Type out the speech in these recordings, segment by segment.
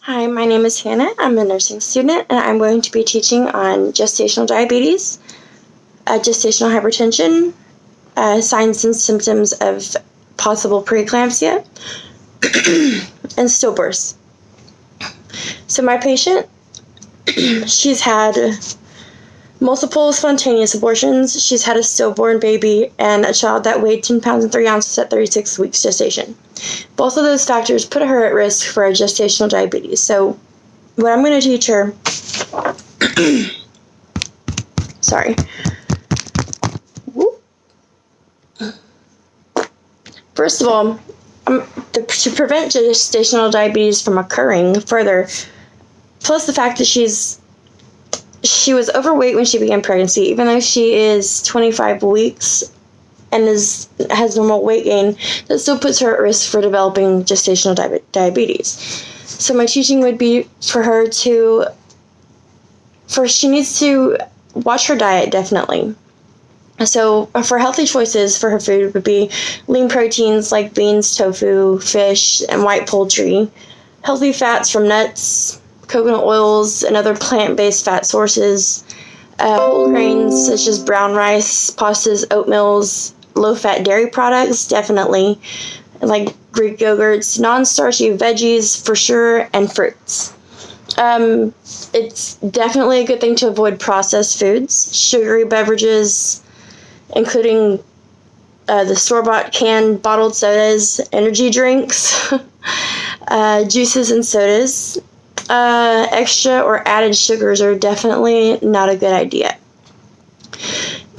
Hi, my name is Hannah. I'm a nursing student, and I'm going to be teaching on gestational diabetes, gestational hypertension, signs and symptoms of possible preeclampsia, and stillbirths. So my patient, she's had multiple spontaneous abortions. She's had a stillborn baby and a child that weighed 10 pounds and 3 ounces at 36 weeks gestation. Both of those factors put her at risk for a gestational diabetes. So what I'm going to teach her, sorry. First of all, to prevent gestational diabetes from occurring further, plus the fact that she was overweight when she began pregnancy, even though she is 25 weeks and has normal weight gain, that still puts her at risk for developing gestational diabetes. So my teaching would be for her to, first she needs to watch her diet, definitely. So for healthy choices for her food would be lean proteins like beans, tofu, fish, and white poultry, healthy fats from nuts, coconut oils, and other plant-based fat sources, whole grains such as brown rice, pastas, oatmeals, low-fat dairy products, definitely, like Greek yogurts, non-starchy veggies for sure, and fruits. It's definitely a good thing to avoid processed foods, sugary beverages, including the store-bought canned bottled sodas, energy drinks, juices and sodas. Extra or added sugars are definitely not a good idea.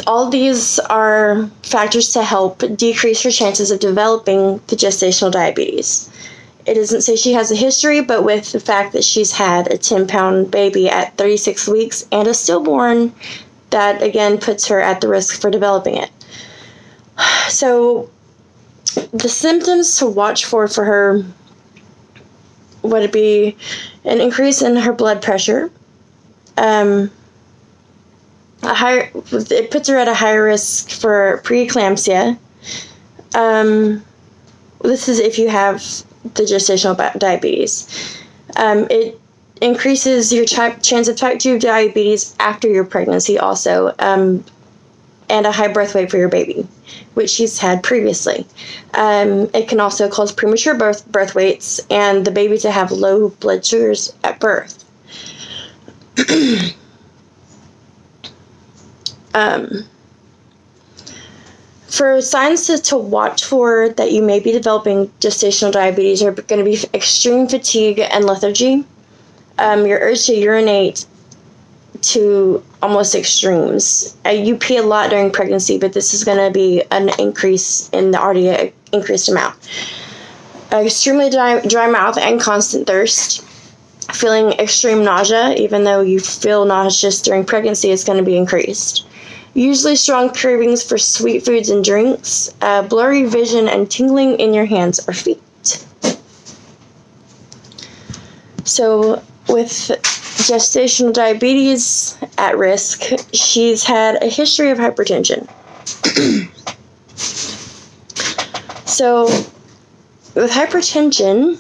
All these are factors to help decrease her chances of developing the gestational diabetes. It doesn't say she has a history, but with the fact that she's had a 10-pound baby at 36 weeks and a stillborn, that again puts her at the risk for developing it. So the symptoms to watch for her would be an increase in her blood pressure. It puts her at a higher risk for preeclampsia. This is if you have the gestational diabetes. It increases your chance of type 2 diabetes after your pregnancy also, and a high birth weight for your baby, which she's had previously. It can also cause premature birth weights and the baby to have low blood sugars at birth. For signs to watch for that you may be developing gestational diabetes are going to be extreme fatigue and lethargy, your urge to urinate to almost extremes. You pee a lot during pregnancy, but this is going to be an increase in the already increased amount. Extremely dry mouth and constant thirst. Feeling extreme nausea, even though you feel nauseous during pregnancy, it's going to be increased. Usually strong cravings for sweet foods and drinks. Blurry vision and tingling in your hands or feet. So with gestational diabetes at risk, she's had a history of hypertension. So with hypertension,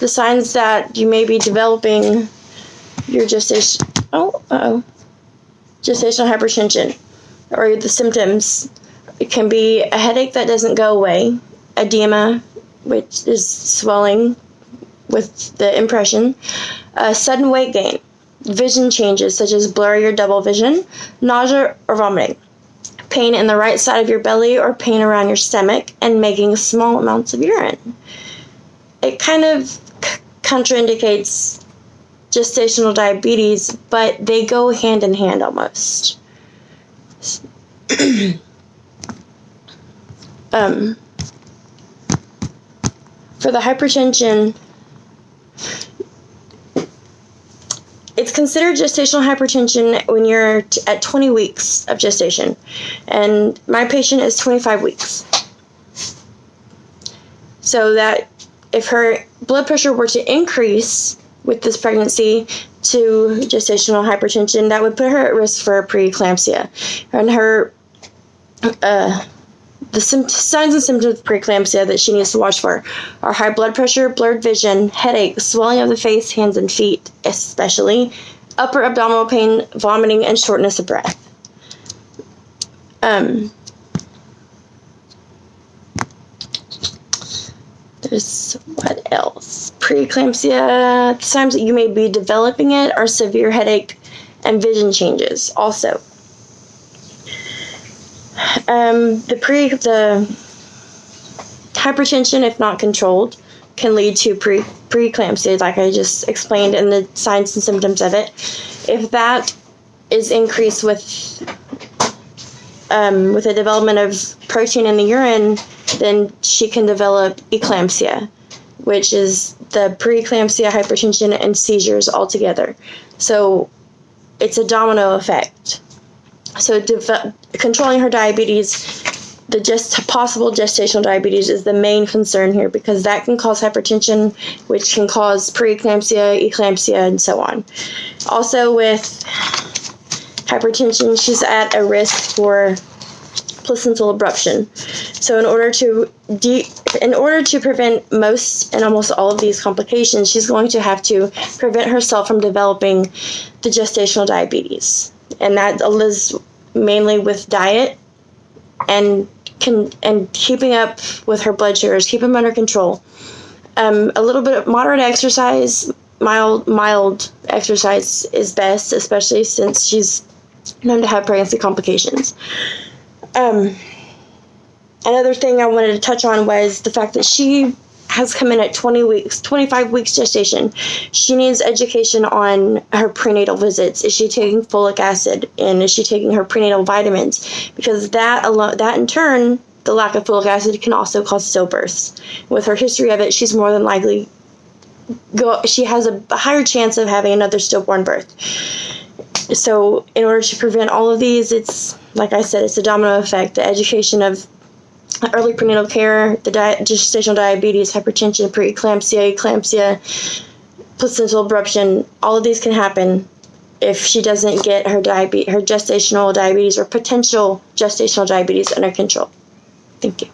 the signs that you may be developing your gestational hypertension, or the symptoms, it can be a headache that doesn't go away, edema, which is swelling with the impression, sudden weight gain, vision changes such as blurry or double vision, nausea or vomiting, pain in the right side of your belly or pain around your stomach, and making small amounts of urine. It kind of contraindicates gestational diabetes, but they go hand in hand almost. For the hypertension, it's considered gestational hypertension when you're at 20 weeks of gestation, and my patient is 25 weeks. So that if her blood pressure were to increase with this pregnancy to gestational hypertension, that would put her at risk for preeclampsia, and her The signs and symptoms of preeclampsia that she needs to watch for are high blood pressure, blurred vision, headache, swelling of the face, hands, and feet, especially, upper abdominal pain, vomiting, and shortness of breath. There's what else? Preeclampsia, the signs that you may be developing it are severe headache and vision changes also. The hypertension, if not controlled, can lead to preeclampsia, like I just explained in the signs and symptoms of it. If that is increased with the development of protein in the urine, then she can develop eclampsia, which is the preeclampsia, hypertension, and seizures all together. So it's a domino effect. So controlling her diabetes, the possible gestational diabetes, is the main concern here, because that can cause hypertension, which can cause preeclampsia, eclampsia, and so on. Also with hypertension, she's at a risk for placental abruption. So in order to prevent most and almost all of these complications, she's going to have to prevent herself from developing the gestational diabetes. And that is mainly with diet and keeping up with her blood sugars, keep them under control. A little bit of moderate exercise, mild exercise is best, especially since she's known to have pregnancy complications. Another thing I wanted to touch on was the fact that she has come in at 25 weeks gestation. She needs education on her prenatal visits. Is she taking folic acid? And is she taking her prenatal vitamins? Because that in turn, the lack of folic acid can also cause stillbirths. With her history of it, she's more than likely she has a higher chance of having another stillborn birth. So in order to prevent all of these, it's, like I said, it's a domino effect. The education of early prenatal care, the gestational diabetes, hypertension, preeclampsia, eclampsia, placental abruption, all of these can happen if she doesn't get her gestational diabetes or potential gestational diabetes under control. Thank you.